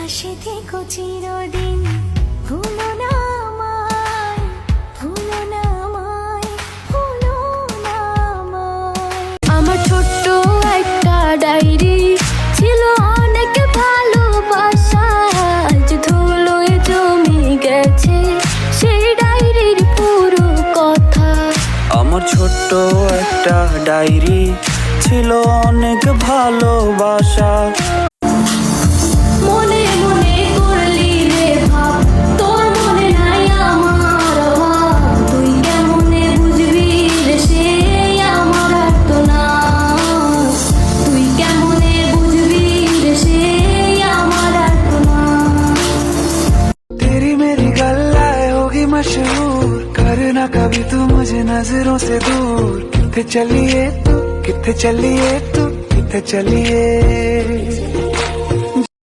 পাশে থেকো চিরদিন, ভুলো না আমায়, ভুলো না আমায়, ভুলো না আমায়। আমার ছোট্ট একটা ডায়েরি ছিল অনেক ভালোবাসা, আজ ধুলোয় জমে গেছে সেই ডায়েরির পুরো কথা। আমার ছোট্ট একটা ডায়েরি ছিল অনেক ভালোবাসা। মনে মনে করলি রে ভাব, তোর মনে নাই আমার অভাব। তুই কেমনে বুঝবি রে সে আমার আর্তনা, তুই কেমনে বুঝবি রে সে আমার আর্তনা। तेरी मेरी गल्लाएं होगी मशहूर, करना कभी तू मुझे नजरों से दूर। किथे चलिए तू, किथे चलिए तू, किथे चलिए।